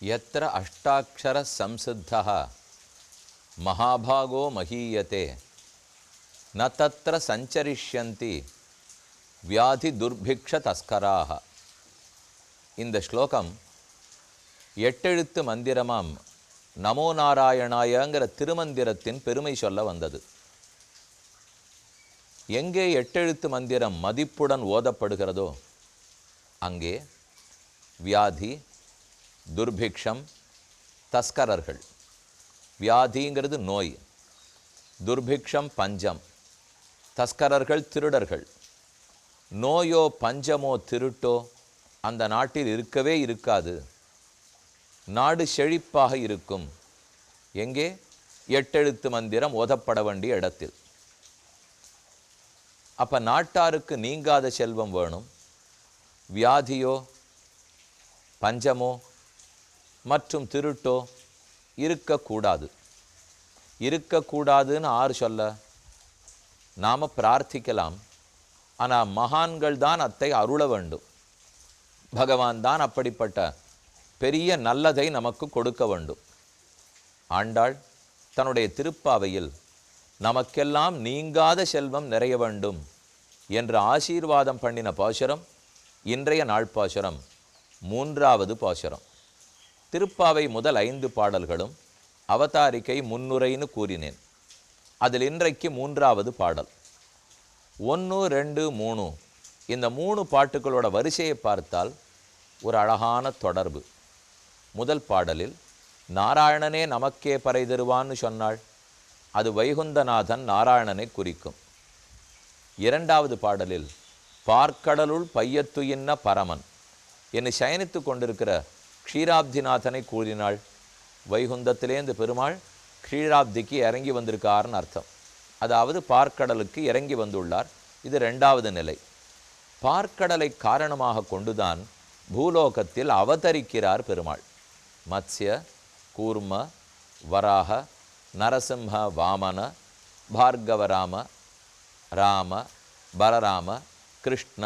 यत्र अष्टाक्षर संसिद्धः महाभागो महीयते न तत्र संचरिष्यन्ति व्याधि दुर्भिक्ष तस्कराः. இந்த ஸ்லோகம் எட்டெழுத்து மந்திரமாம் நமோ நாராயணாயங்கிற திருமந்திரத்தின் பெருமை சொல்ல வந்தது. எங்கே எட்டெழுத்து மந்திரம் மதிப்புடன் ஓதப்படுகிறதோ அங்கே வியாதி, துர்பிக்ஷம், தஸ்கரர்கள். வியாதிங்கிறது நோய், துர்பிக்ஷம் பஞ்சம், தஸ்கரர்கள் திருடர்கள். நோயோ பஞ்சமோ திருட்டோ அந்த நாட்டில் இருக்கவே இருக்காது. நாடு செழிப்பாக இருக்கும். எங்கே? எட்டெழுத்து மந்திரம் ஓதப்பட வேண்டிய இடத்தில். அப்போ நாட்டாருக்கு நீங்காத செல்வம் வேணும். வியாதியோ பஞ்சமோ மற்றும் திருட்டோ இருக்கக்கூடாது. இருக்கக்கூடாதுன்னு ஆறு சொல்ல? நாம் பிரார்த்திக்கலாம். ஆனால் மகான்கள் தான் அத்தை அருள வேண்டும். பகவான் தான் அப்படிப்பட்ட பெரிய நல்லதை நமக்கு கொடுக்க வேண்டும். ஆண்டாள் தன்னுடைய திருப்பாவையில் நமக்கெல்லாம் நீங்காத செல்வம் நிறைய வேண்டும் என்று ஆசீர்வாதம் பண்ணின பாசுரம் இன்றைய நாள் பாசுரம், 3வது பாசுரம். திருப்பாவை முதல் 5 பாடல்களும் அவதாரிக்கை முன்னுரைன்னு கூறினேன். அதில் இன்றைக்கு 3வது பாடல். 1, 2, 3 இந்த 3 பாட்டுகளோட வரிசையை பார்த்தால் ஒரு அழகான தொடர்பு. முதல் பாடலில் நாராயணனே நமக்கே பறை தருவான்னு சொன்னாள். அது வைகுந்தநாதன் நாராயணனை குறிக்கும். 2வது பாடலில் பார்க்கடலுள் பையத்துயின்ன பரமன் என்னை சயனித்து கொண்டிருக்கிற க்ஷீராப்திநாதனை கூறினாள். வைகுந்தத்திலேந்து பெருமாள் க்ஷீராப்திக்கு இறங்கி வந்திருக்காருன்னு அர்த்தம். அதாவது பார்க்கடலுக்கு இறங்கி வந்துள்ளார். இது 2வது நிலை. பார்க்கடலை காரணமாக கொண்டுதான் பூலோகத்தில் அவதரிக்கிறார் பெருமாள். மத்ஸ்ய, கூர்ம, வராக, நரசிம்ஹ, வாமன, பார்கவராம, ராம, பலராம, கிருஷ்ண,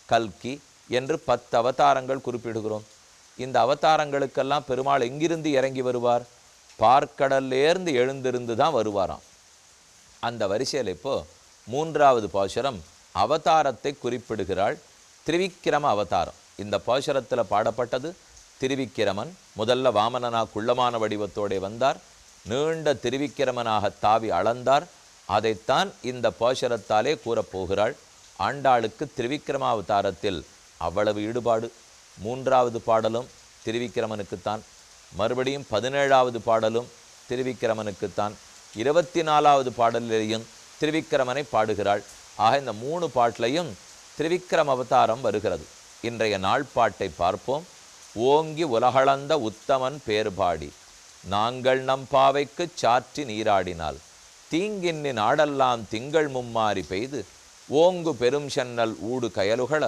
கல்கி என்று 10 அவதாரங்கள் குறிப்பிடுகிறோம். இந்த அவதாரங்களுக்கெல்லாம் பெருமாள் எங்கிருந்து இறங்கி வருவார்? பார்க்கடல்லேருந்து எழுந்திருந்து தான் வருவாராம். அந்த வரிசையில் இப்போ 3வது பாசுரம் அவதாரத்தை குறிப்பிடுகிறாள். திரிவிக்கிரம அவதாரம். இந்த பாசுரத்தில் பாடப்பட்டது திருவிக்கிரமன். முதல்ல வாமனனா குள்ளமான வடிவத்தோടെ வந்தார். நீண்ட திருவிக்கிரமனாக தாவி அளந்தார். அதைத்தான் இந்த பாசுரத்தாலே கூறப்போகிறாள். ஆண்டாளுக்கு திருவிக்கிரம அவதாரத்தில் அவ்வளவு ஈடுபாடு. 3வது பாடலும் திருவிக்கிரமனுக்குத்தான். மறுபடியும் 17வது பாடலும் திருவிக்கிரமனுக்குத்தான். 24வது பாடலிலேயும் திருவிக்கிரமனை பாடுகிறாள். ஆக இந்த 3 பாட்டிலையும் திருவிக்கிரம அவதாரம் வருகிறது. இன்றைய நாள் பாட்டை பார்ப்போம். ஓங்கி உலகளந்த உத்தமன் பேர்பாடி நாங்கள் நம் பாவைக்கு சாற்றி நீராடினால் தீங்கின்னி நாடெல்லாம் திங்கள் மும்மாறி பெய்து ஓங்கு பெரும் சென்னல் ஊடு கயலுகள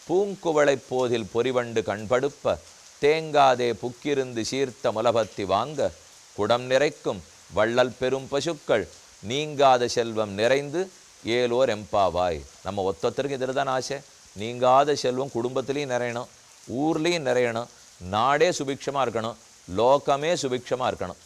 பூங்குவளைப் போதில் பொறிவண்டு கண்படுப்ப தேங்காதே புக்கிருந்து சீர்த்த முலபத்தி வாங்க குடம் நிறைக்கும் வள்ளல் பெரும் பசுக்கள் நீங்காத செல்வம் நிறைந்து ஏலோர் எம்பாவாய். நம்ம ஒத்தொத்தருக்கு இதில் தான் ஆசை. நீங்காத செல்வம் குடும்பத்துலேயும் நிறையணும், ஊர்லேயும் நிறையணும், நாடே சுபிக்ஷமாக இருக்கணும், லோகமே சுபிக்ஷமாக இருக்கணும்.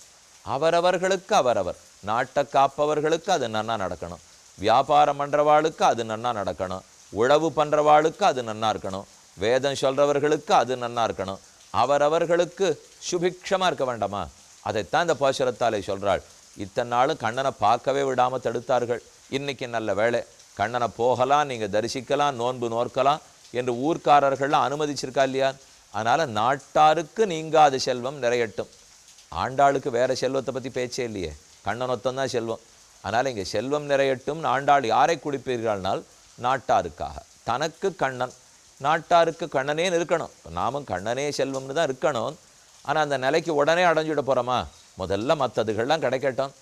அவரவர்களுக்கு அவரவர். நாட்டை காப்பவர்களுக்கு அது நன்னா நடக்கணும், வியாபாரம் பண்ணுறவாளுக்கு அது நன்னா நடக்கணும், உழவு பண்ணுறவாளுக்கு அது நன்னா இருக்கணும், வேதம் சொல்கிறவர்களுக்கு அது நன்னா இருக்கணும். அவரவர்களுக்கு சுபிக்ஷமாக இருக்க வேண்டாமா? அதைத்தான் இந்த பாசுரத்தாலே சொல்கிறாள். இத்தனை நாளும் கண்ணனை பார்க்கவே விடாமல் தடுத்தார்கள். இன்றைக்கி நல்ல வேலை, கண்ணனை போகலாம், நீங்கள் தரிசிக்கலாம், நோன்பு நோற்கலாம் என்று ஊர்க்காரர்கள்லாம் அனுமதிச்சிருக்கா இல்லையா? அதனால் நாட்டாருக்கு நீங்காத செல்வம் நிறையட்டும். ஆண்டாளுக்கு வேறு செல்வத்தை பற்றி பேச்சே இல்லையே, கண்ணனொத்தந்தான் செல்வம். அதனால் இங்கே செல்வம் நிறையட்டும். ஆண்டாள் யாரை குடிப்பீர்கள்னால் நாட்டாருக்காக. தனக்கு கண்ணன், நாட்டாருக்கு கண்ணனே இருக்கணும். நாமும் கண்ணனே செல்வம்னு தான் இருக்கணும். ஆனால் அந்த நிலைக்கு உடனே அடைஞ்சிட போகிறோமா? முதல்ல மற்றதுகள்லாம் கிடைக்கட்டும்.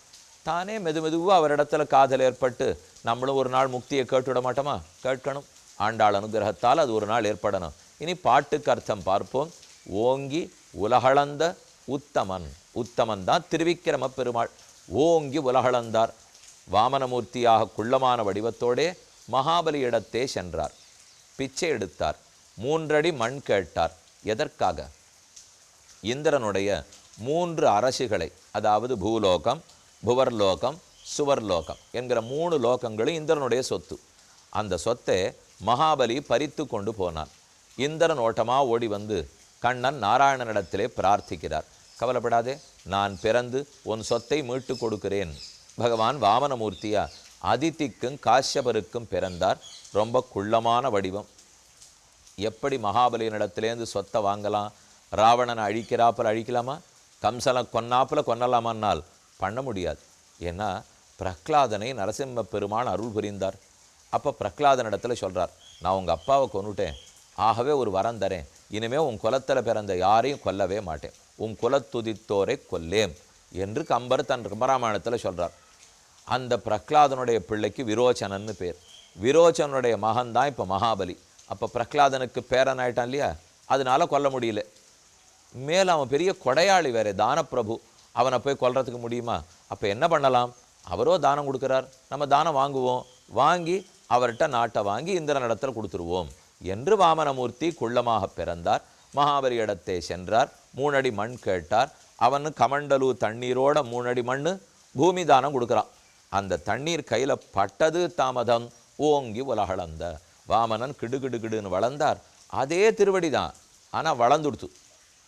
தானே மெதுவாக அவரிடத்துல காதல் ஏற்பட்டு நம்மளும் ஒரு நாள் முக்தியை கேட்டுவிட மாட்டோமா? கேட்கணும். ஆண்டாள் அனுகிரகத்தால் அது ஒரு நாள் ஏற்படணும். இனி பாட்டுக்கு அர்த்தம் பார்ப்போம். ஓங்கி உலகளந்த உத்தமன். உத்தமன் தான் திருவிக்கிரம பெருமாள். ஓங்கி உலகளந்தார். வாமனமூர்த்தியாக குள்ளமான வடிவத்தோடே மகாபலியிடத்தே சென்றார். பிச்சை எடுத்தார். 3 அடி மண் கேட்டார். எதற்காக? இந்திரனுடைய 3 அரசுகளை, அதாவது பூலோகம், புவர்லோகம், சுவர்லோகம் என்கிற 3 லோகங்களும் இந்திரனுடைய சொத்து. அந்த சொத்தை மகாபலி பறித்து கொண்டு போனான். இந்திரன் ஓட்டமாக ஓடி வந்து கண்ணன் நாராயணனிடத்திலே பிரார்த்திக்கிறார். கவலைப்படாதே, நான் பிறந்து உன் சொத்தை மீட்டு கொடுக்கிறேன். பகவான் வாமனமூர்த்தியா அதிதிக்கும் காஷ்யபருக்கும் பிறந்தார். ரொம்ப குள்ளமான வடிவம். எப்படி மகாபலியினிடத்திலேருந்து சொத்தை வாங்கலாம்? ராவணனை அழிக்கிறாப்பில் அழிக்கலாமா? கம்சனை கொன்னாப்பில் கொன்னலாமான்னால் பண்ண முடியாது. ஏன்னா பிரஹ்லாதனை நரசிம்ம பெருமான் அருள் புரிந்தார். அப்போ பிரஹ்லாதனிடத்தில் சொல்கிறார், நான் உங்கள் அப்பாவை கொன்னுட்டேன், ஆகவே ஒரு வரம் தரேன். இனிமேல் உன் குலத்தில் பிறந்த யாரையும் கொல்லவே மாட்டேன், உன் குலத்துதித்தோரை கொல்லேம் என்று கம்பர் தன் கம்பராமாயணத்தில் சொல்கிறார். அந்த பிரஹ்லாதனுடைய பிள்ளைக்கு விரோச்சனன்னு பேர். விரோச்சனுடைய மகன்தான் இப்போ மகாபலி. அப்போ பிரஹ்லாதனுக்கு பேரன் ஆயிட்டான் இல்லையா? அதனால கொல்ல முடியல. மேலே அவன் பெரிய கொடையாளி வேறு, தானப்பிரபு. அவனை போய் கொல்றதுக்கு முடியுமா? அப்போ என்ன பண்ணலாம்? அவரோ தானம் கொடுக்குறார், நம்ம தானம் வாங்குவோம். வாங்கி அவர்கிட்ட நாட்டை வாங்கி இந்திரனிடத்தில் கொடுத்துருவோம் என்று வாமனமூர்த்தி குள்ளமாக பிறந்தார். மகாபலி இடத்தை சென்றார். 3 அடி மண் கேட்டார். அவனு கமண்டலு தண்ணீரோட 3 அடி மண் பூமி தானம் கொடுக்குறான். அந்த தண்ணீர் கையில் பட்டது தாமதம். ஓங்கி உலகளந்த. வாமனன் கிடுகிடுன்னு வளர்ந்தார். அதே திருவடி தான், ஆனால் வளர்ந்துடுத்து.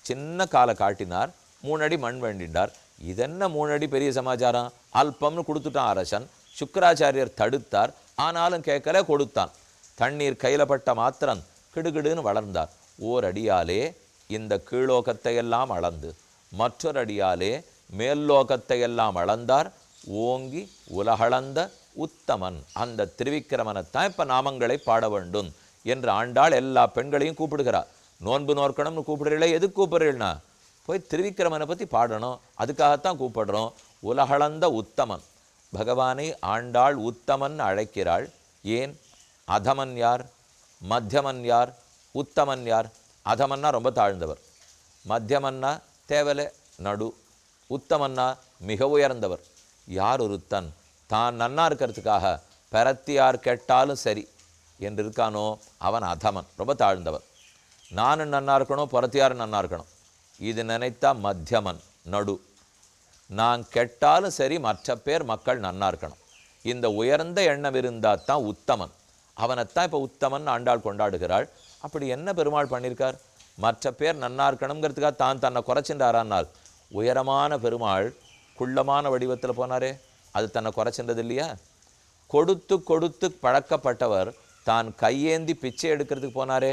சின்ன காலை காட்டினார். 3 அடி மண் வேண்டினார். இதென்ன 3 அடி பெரிய சமாச்சாரம்? அல்பம்னு கொடுத்துட்டான் அரசன். சுக்கராச்சாரியர் தடுத்தார். ஆனாலும் கேட்கல, கொடுத்தான். தண்ணீர் கையில் பட்ட மாத்திரம் கிடுகிடுன்னு வளர்ந்தார். ஓரடியாலே இந்த கீழோகத்தையெல்லாம் அளந்து, மற்றொரு அடியாலே மேல்லோகத்தையெல்லாம் அளந்தார். ஓங்கி உலகளந்த உத்தமன். அந்த திருவிக்கிரமனைத்தான் இப்போ நாமங்களை பாட வேண்டும் என்று ஆண்டாள் எல்லா பெண்களையும் கூப்பிடுகிறார். நோன்பு நோக்கணும்னு கூப்பிடுறீங்களே, எதுக்கு கூப்பிடுறீங்கன்னா போய் திருவிக்கிரமனை பற்றி பாடணும், அதுக்காகத்தான் கூப்பிடுறோம். உலகளந்த உத்தமன். பகவானை ஆண்டாள் உத்தமன் அழைக்கிறாள். ஏன்? அதமன் யார்? மத்தியமன் யார்? உத்தமன் யார்? அதமன்னா ரொம்ப தாழ்ந்தவர், மத்தியமன்னா தேவலை நடு, உத்தமன்னா மிக உயர்ந்தவர். யார் ஒருத்தன் தான் நன்னா இருக்கிறதுக்காக பரத்தியார் கெட்டாலும் சரி என்று இருக்கானோ அவன் அதமன், ரொம்ப தாழ்ந்தவர். நானும் நன்னா இருக்கணும், புறத்தியாரும் நன்னா இருக்கணும், இது நினைத்தா மத்தியமன் நடு. நான் கெட்டாலும் சரி மற்ற பேர் மக்கள் நன்னா இருக்கணும், இந்த உயர்ந்த எண்ணம் இருந்தால் தான் உத்தமன். அவனைத்தான் இப்போ உத்தமன் ஆண்டாள் கொண்டாடுகிறாள். அப்படி என்ன பெருமாள் பண்ணியிருக்கார்? மற்ற பேர் நன்னா இருக்கணுங்கிறதுக்காக தான் தன்னை குறைச்சின்றாரானால், உயரமான பெருமாள் குள்ளமான வடிவத்தில் போனாரே, அது தன்னை குறைச்சின்றது இல்லையா? கொடுத்து கொடுத்து பழக்கப்பட்டவர் தான் கையேந்தி பிச்சை எடுக்கிறதுக்கு போனாரே,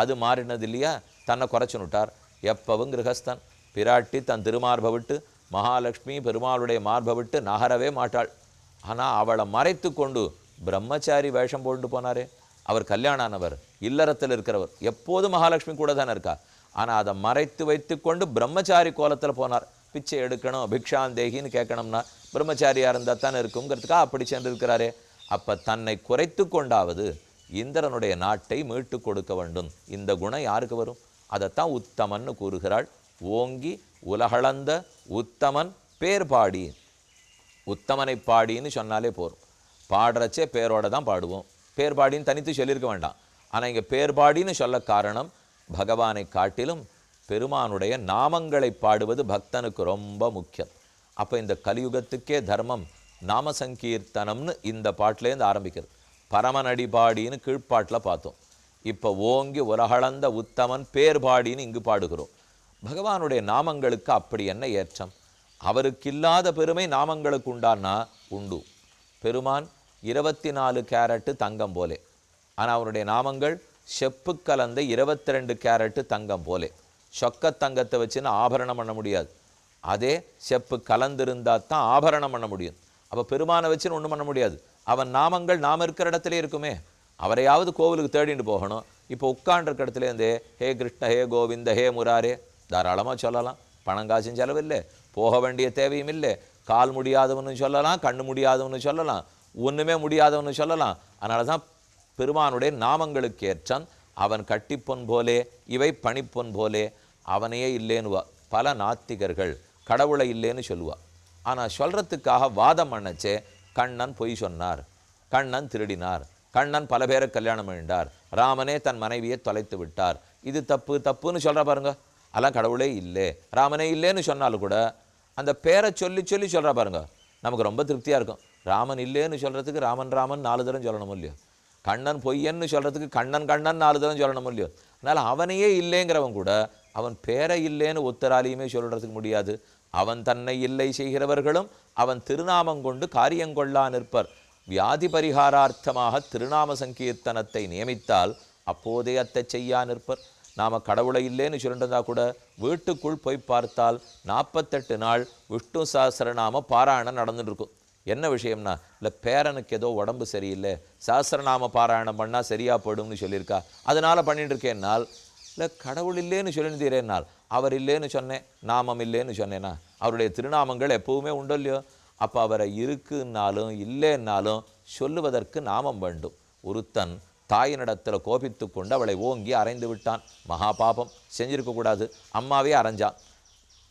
அது மாறினது இல்லையா? தன்னை குறைச்சுனுட்டார். எப்பவும் கிரகஸ்தன். பிராட்டி தன் திருமார்பை விட்டு, மகாலட்சுமி பெருமாளுடைய மார்பை விட்டு நகரவே மாட்டாள். ஆனால் அவளை மறைத்து கொண்டு பிரம்மச்சாரி வேஷம் போட்டு போனாரே. அவர் கல்யாணானவர், இல்லறத்தில் இருக்கிறவர், எப்போதும் மகாலட்சுமி கூட தானே இருக்கா. ஆனால் அதை மறைத்து வைத்து கொண்டு பிரம்மச்சாரி கோலத்தில் போனார். பிச்சை எடுக்கணும், பிக்ஷாந்தேகின்னு கேட்கணும்னா பிரம்மச்சாரியாக இருந்தால் தானே இருக்குங்கிறதுக்காக அப்படி சென்றிருக்கிறாரே. அப்போ தன்னை குறைத்து கொண்டாவது இந்திரனுடைய நாட்டை மீட்டு கொடுக்க வேண்டும். இந்த குணம் யாருக்கு வரும்? அதைத்தான் உத்தமன்னு கூறுகிறாள். ஓங்கி உலகளந்த உத்தமன் பேர் பாடி. உத்தமனை பாடின்னு சொன்னாலே போரும். பாடுறச்சே பேரோட தான் பாடுவோம். பேர் பாடின்னு தனித்து சொல்லியிருக்க வேண்டாம். ஆனால் இங்கே பேர் பாடின்னு சொல்ல காரணம், பகவானை காட்டிலும் பெருமானுடைய நாமங்களை பாடுவது பக்தனுக்கு ரொம்ப முக்கியம். அப்போ இந்த கலியுகத்துக்கே தர்மம் நாம சங்கீர்த்தனம்னு இந்த பாட்டிலேருந்து ஆரம்பிக்கிறது. பரமனடி பாடின்னு கீழ்ப்பாட்டில் பார்த்தோம். இப்போ ஓங்கி உலகளந்த உத்தமன் பேர் பாடின்னு இங்கு பாடுகிறோம். பகவானுடைய நாமங்களுக்கு அப்படி என்ன ஏற்றம்? அவருக்கு இல்லாத பெருமை நாமங்களுக்கு உண்டானா உண்டு. பெருமான் 24 கேரட்டு தங்கம் போலே, ஆனால் அவருடைய நாமங்கள் செப்பு கலந்த 22 கேரட்டு தங்கம் போலே. சொக்க தங்கத்தை வச்சுன்னு ஆபரணம் பண்ண முடியாது. அதே செப்பு கலந்திருந்தால் தான் ஆபரணம் பண்ண முடியும். அப்போ பெருமானை வச்சுன்னு ஒன்றும் பண்ண முடியாது. அவன் நாமங்கள் நாம் இருக்கிற இடத்துல இருக்குமே. அவரையாவது கோவிலுக்கு தேடிட்டு போகணும். இப்போ உட்காண்டிருக்க இடத்துலேருந்தே ஹே கிருஷ்ண, ஹே கோவிந்த, ஹே முராரே தாராளமாக சொல்லலாம். பணம் காசும் செலவில்லை, போக வேண்டிய தேவையும் இல்லை. கால் முடியாதவனு சொல்லலாம், கண்ணு முடியாதவனு சொல்லலாம், ஒன்றுமே முடியாதவனு சொல்லலாம். அதனால தான் பெருமானுடைய நாமங்களுக்கு ஏற்றான் அவன் கட்டிப்பொன் போலே இவை பணிப்பொன் போலே. அவனையே இல்லேன்னுவா பல நாத்திகர்கள், கடவுளை இல்லைன்னு சொல்லுவா. ஆனால் சொல்கிறதுக்காக வாதம் பண்ணச்சே கண்ணன் பொய் சொன்னார், கண்ணன் திருடினார், கண்ணன் பல பேரை கல்யாணம் பண்ணிட்டார், ராமனே தன் மனைவியை தொலைத்து விட்டார், இது தப்பு தப்புன்னு சொல்கிற பாருங்க. அதெல்லாம் கடவுளே இல்லை, ராமனே இல்லைன்னு சொன்னாலும் கூட அந்த பேரை சொல்லி சொல்லி சொல்கிற பாருங்க, நமக்கு ரொம்ப திருப்தியாக இருக்கும். ராமன் இல்லைன்னு சொல்கிறதுக்கு ராமன் ராமன் 4 தரம் சொல்லணும் இல்லையோ, கண்ணன் பொய்யன்னு சொல்கிறதுக்கு கண்ணன் கண்ணன் 4 தரம் சொல்லணும் இல்லையோ. அதனால் அவனையே இல்லைங்கிறவன் கூட அவன் பேரை இல்லைன்னு ஒத்தராலையுமே சொல்கிறதுக்கு முடியாது. அவன் தன்னை இல்லை செய்கிறவர்களும் அவன் திருநாமங்கொண்டு காரியங்கொள்ளா நிற்பர். வியாதி பரிகாரார்த்தமாக திருநாம சங்கீர்த்தனத்தை நியமித்தால் அப்போதே அத்தை செய்யா நிற்பர். நாம் கடவுளை இல்லைன்னு சொல்லிட்டு கூட வீட்டுக்குள் போய் பார்த்தால் 48 நாள் விஷ்ணு சஹஸ்ரநாம பாராயணம் நடந்துட்டு இருக்கும். என்ன விஷயம்னா, இல்லை பேரனுக்கு ஏதோ உடம்பு சரியில்லை, சஹஸ்ரநாம பாராயணம் பண்ணால் சரியாக போயிடும்னு சொல்லியிருக்கா, அதனால் பண்ணிட்டு இருக்கேன்னால். இல்லை கடவுள் இல்லைன்னு சொல்லியிருந்தீரேன்னால், அவர் இல்லைன்னு சொன்னேன், நாமம் இல்லைன்னு சொன்னேன்னா, அவருடைய திருநாமங்கள் எப்பவுமே உண்டோ இல்லையோ. அப்போ அவரை இருக்குன்னாலும் இல்லைன்னாலும் சொல்லுவதற்கு நாமம் வேண்டும். ஒருத்தன் தாயினிடத்தில் கோபித்து கொண்டு அவளை ஓங்கி அரைந்து விட்டான், மகா பாபம், செஞ்சிருக்கக்கூடாது. அம்மாவே அரைஞ்சான்,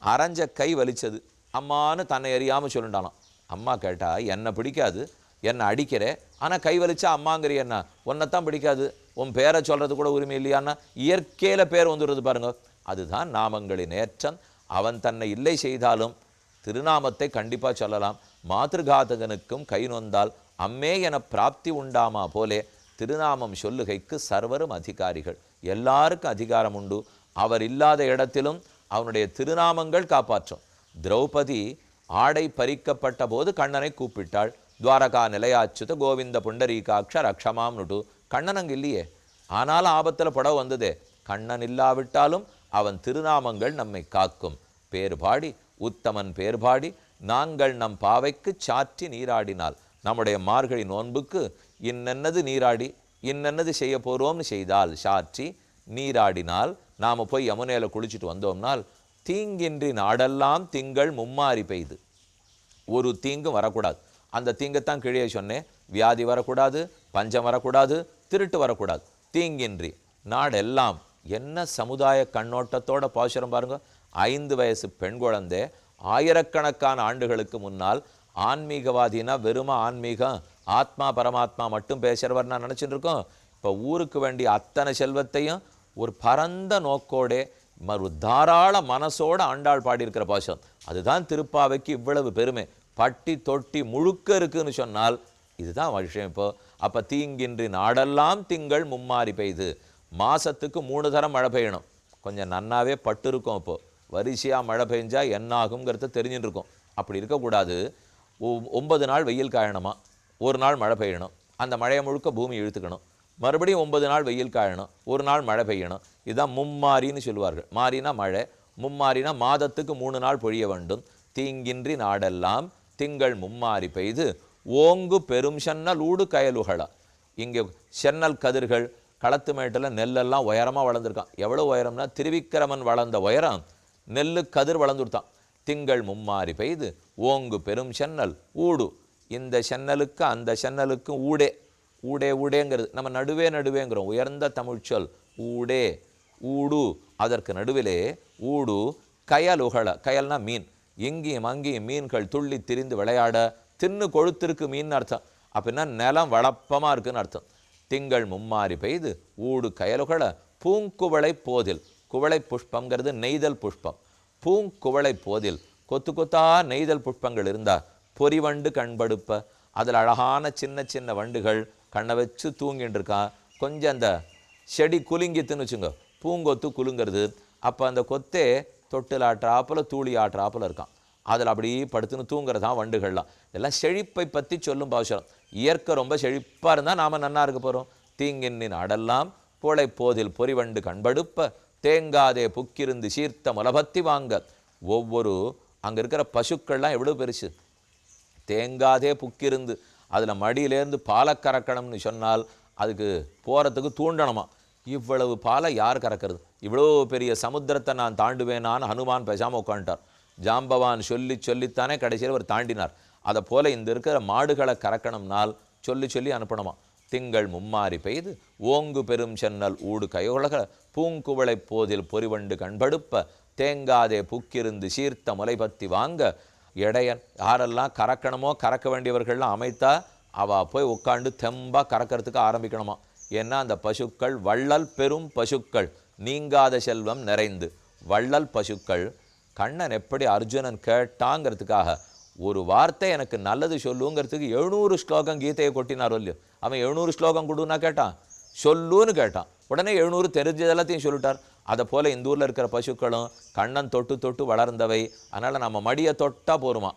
அரைஞ்ச கை வலிச்சது, அம்மானு தன்னை அறியாமல் சொல்லிட்டானான். அம்மா கேட்டா, என்னை பிடிக்காது, என்னை அடிக்கிற, ஆனால் கை வலிச்சா அம்மாங்கிற, என்ன உன்னைத்தான் பிடிக்காது, உன் பேரை சொல்கிறது கூட உரிமை இல்லையான்னா இயற்கையில் பேர் வந்துடுறது பாருங்க. அதுதான் நாமங்களின் ஏற்றம். அவன் தன்னை இல்லை செய்தாலும் திருநாமத்தை கண்டிப்பாக சொல்லலாம். மாதృகாதகனுக்கும் கை நொந்தால் அம்மே என பிராப்தி உண்டாமா போலே திருநாமம் சொல்லுகைக்கு சர்வரும் அதிகாரிகள். எல்லாருக்கும் அதிகாரம் உண்டு. அவர் இல்லாத இடத்திலும் அவனுடைய திருநாமங்கள் காப்பாற்றும். திரௌபதி ஆடை பறிக்கப்பட்ட போது கண்ணனை கூப்பிட்டாள். துவாரகா நிலையாச்சுத கோவிந்த புண்டரீகாட்ச ரக்ஷமாம் நுடு. கண்ணன் அங்கு இல்லையே, ஆனாலும் ஆபத்தில் படம் வந்ததே. கண்ணன் இல்லாவிட்டாலும் அவன் திருநாமங்கள் நம்மை காக்கும். பேர்பாடி உத்தமன் பேர்பாடி நாங்கள் நம் பாவைக்கு சாற்றி நீராடினால். நம்முடைய மார்கழி நோன்புக்கு இன்னென்னது நீராடி இன்னென்னது செய்ய போகிறோம்னு செய்தால் சாற்றி நீராடினால், நாம் போய் யமுனையில் குளிச்சுட்டு வந்தோம்னால் தீங்கின்றி நாடெல்லாம் திங்கள் மும்மாறி பெய்து. ஒரு தீங்கும் வரக்கூடாது. அந்த தீங்கைத்தான் கீழே சொன்னேன். வியாதி வரக்கூடாது, பஞ்சம் வரக்கூடாது, திருட்டு வரக்கூடாது. தீங்கின்றி நாடெல்லாம். என்ன சமுதாய கண்ணோட்டத்தோட பாசுரம் பாருங்க. 5 வயசு பெண் குழந்தை ஆயிரக்கணக்கான ஆண்டுகளுக்கு முன்னால் ஆன்மீகவாதினா வெறும ஆன்மீகம் ஆத்மா பரமாத்மா மட்டும் பேசுகிறவர் நான் நினச்சிட்டு இருக்கோம். இப்போ ஊருக்கு வேண்டிய அத்தனை செல்வத்தையும் ஒரு பரந்த நோக்கோடே ஒரு தாராள மனசோட ஆண்டாள் பாடியிருக்கிற பாசம். அதுதான் திருப்பாவைக்கு இவ்வளவு பெருமை. பட்டி தொட்டி முழுக்க இருக்குன்னு சொன்னால் இதுதான் விஷயம். இப்போ அப்போ தீங்கின்றி நாடெல்லாம் திங்கள் மும்மாறி பெய்து. மாதத்துக்கு 3 தரம் மழை பெய்யணும். கொஞ்சம் நன்னாவே பட்டு இருக்கும். இப்போது வரிசையாக மழை பெஞ்சால் என்ன ஆகுங்கிறத தெரிஞ்சுட்டு இருக்கோம். அப்படி இருக்கக்கூடாது. 9 நாள் வெயில் காயணுமா, 1 நாள் மழை பெய்யணும். அந்த மழையை முழுக்க பூமி இழுத்துக்கணும். மறுபடியும் 9 நாள் வெயில் காயணும், 1 நாள் மழை பெய்யணும். இதுதான் மும்மாரின்னு சொல்லுவார்கள். மாறினா மழை, மும்மாறினா மாதத்துக்கு 3 நாள் பொழிய வேண்டும். தீங்கின்றி நாடெல்லாம் திங்கள் மும்மாறி பெய்து ஓங்கு பெரும் சென்னல் ஊடு கயலுகளா. இங்கே சென்னல் கதிர்கள் களத்து மேட்டில் நெல்லெல்லாம் உயரமாக வளர்ந்துருக்கான். எவ்வளோ உயரம்னா திருவிக்கிரமன் வளர்ந்த உயரம் நெல்லு கதிர் வளர்ந்துருத்தான். திங்கள் மும்மாறி பெய்து ஓங்கு பெரும் சென்னல் ஊடு. இந்த சென்னலுக்கு அந்த சென்னலுக்கும் ஊடே. ஊடே ஊடேங்கிறது நம்ம நடுவே நடுவேங்கிறோம். உயர்ந்த தமிழ் சொல் ஊடே. ஊடு அதற்கு நடுவிலே ஊடு கயல் உகள. கயல்னா மீன். இங்கேயும் அங்கேயும் மீன்கள் துள்ளி திரிந்து விளையாட. தின்னு கொழுத்திருக்கு மீன் அர்த்தம். அப்படின்னா நிலம் வளப்பமாக இருக்குன்னு அர்த்தம். திங்கள் மும்மாறி பெய்து ஊடு கயலுகள பூங்குவளை போதில். குவளை புஷ்பங்கிறது நெய்தல் புஷ்பம். பூங்குவளை போதில் கொத்து கொத்தா நெய்தல் புஷ்பங்கள் இருந்தால் பொறிவண்டு கண்படுப்ப. அதில் அழகான சின்ன சின்ன வண்டுகள் கண்ணை வச்சு தூங்கிட்டு இருக்கான். கொஞ்சம் அந்த செடி குலுங்கித்துன்னு வச்சுங்க, பூங்கொத்து குலுங்கிறது. அப்போ அந்த கொத்தே தொட்டில் ஆற்றாப்பில் தூளி ஆற்றாப்பில் இருக்கான். அதில் அப்படி படுத்துன்னு தூங்குறதான் வண்டுகள்லாம். இதெல்லாம் செழிப்பை பற்றி சொல்லும் பாசுரம். இயற்கை ரொம்ப செழிப்பாக இருந்தால் நாம் நன்னா இருக்க போகிறோம். தீங்கின்னின் அடெல்லாம் போலை போதில் பொறிவண்டு கண்படுப்ப தேங்காதே புக்கிருந்து சீர்த்த முலபத்தி வாங்க. ஒவ்வொரு அங்கே இருக்கிற பசுக்கள்லாம் எவ்வளோ பெருசு. தேங்காதே புக்கிருந்து அதில் மடியிலேருந்து பாலை கறக்கணும்னு சொன்னால் அதுக்கு போகிறதுக்கு தூண்டணுமா. இவ்வளவு பாலை யார் கறக்கிறது? இவ்வளோ பெரிய சமுத்திரத்தை நான் தாண்டுவேனான்னு ஹனுமான் பேசாமல் உட்காந்துட்டார். ஜாம்பவான் சொல்லி சொல்லித்தானே கடைசியில் அவர் தாண்டினார். அதை போல இந்த இருக்கிற மாடுகளை கறக்கணும்னால் சொல்லி சொல்லி அனுப்பணுமா. திங்கள் மும்மாறி பெய்து ஓங்கு பெரும் சென்னல் ஊடு கையொழக பூங்குவளை போதில் பொறிவண்டு கண்படுப்ப தேங்காதே புக்கிருந்து சீர்த்த முலைபத்தி வாங்க. இடையன் யாரெல்லாம் கறக்கணுமோ கறக்க வேண்டியவர்கள்லாம் அமைத்தா அவள் போய் உட்காந்து தெம்பாக கறக்கிறதுக்கு ஆரம்பிக்கணுமா. ஏன்னா அந்த பசுக்கள் வள்ளல் பெரும் பசுக்கள் நீங்காத செல்வம் நிறைந்து. வள்ளல் பசுக்கள் கண்ணன் எப்படி அர்ஜுனன் கேட்டாங்கிறதுக்காக ஒரு வார்த்தை எனக்கு நல்லது சொல்லுங்கிறதுக்கு 700 ஸ்லோகம் கீதையை கொட்டினாரோ இல்லையோ. அவன் 700 ஸ்லோகம் கொடுன்னா கேட்டான், சொல்லுன்னு கேட்டான். உடனே 700 தெரிஞ்சது எல்லாத்தையும் சொல்லிட்டார். அதை போல் இந்த ஊரில் இருக்கிற பசுக்களும் கண்ணன் தொட்டு தொட்டு வளர்ந்தவை. அதனால் நம்ம மடியை தொட்டால் போருமா,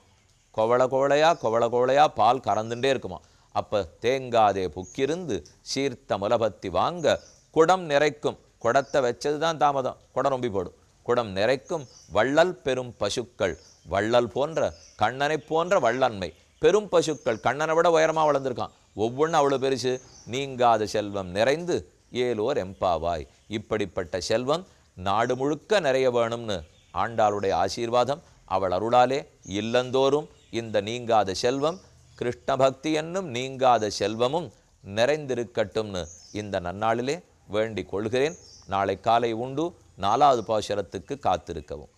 கொவளை கோவளையா பால் கறந்துட்டே இருக்குமா. அப்போ தேங்காதே புக்கிருந்து சீர்த்த முலபத்தி வாங்க குடம் நிறைக்கும். குடத்தை வச்சது தான் தாமதம், குடம் ரொம்பி போடும். குடம் நிறைக்கும் வள்ளல் பெரும் பசுக்கள். வள்ளல் போன்ற கண்ணனை போன்ற வள்ளன்மை பெரும் பசுக்கள் கண்ணனை விட உயரமாக வளர்ந்துருக்கான். ஒவ்வொன்றும் அவ்வளோ பெருசு. நீங்காத செல்வம் நிறைந்து ஏலோர் எம்பாவாய். இப்படிப்பட்ட செல்வம் நாடு முழுக்க நிறைய வேணும்னு ஆண்டாளுடைய ஆசீர்வாதம். அவள் அருளாலே இல்லந்தோறும் இந்த நீங்காத செல்வம் கிருஷ்ண பக்தி என்னும் நீங்காத செல்வமும் நிறைந்திருக்கட்டும்னு இந்த நன்னாளிலே வேண்டிக் கொள்கிறேன். நாளை காலை உண்டு 4வது பாசுரத்துக்கு காத்திருக்கவும்.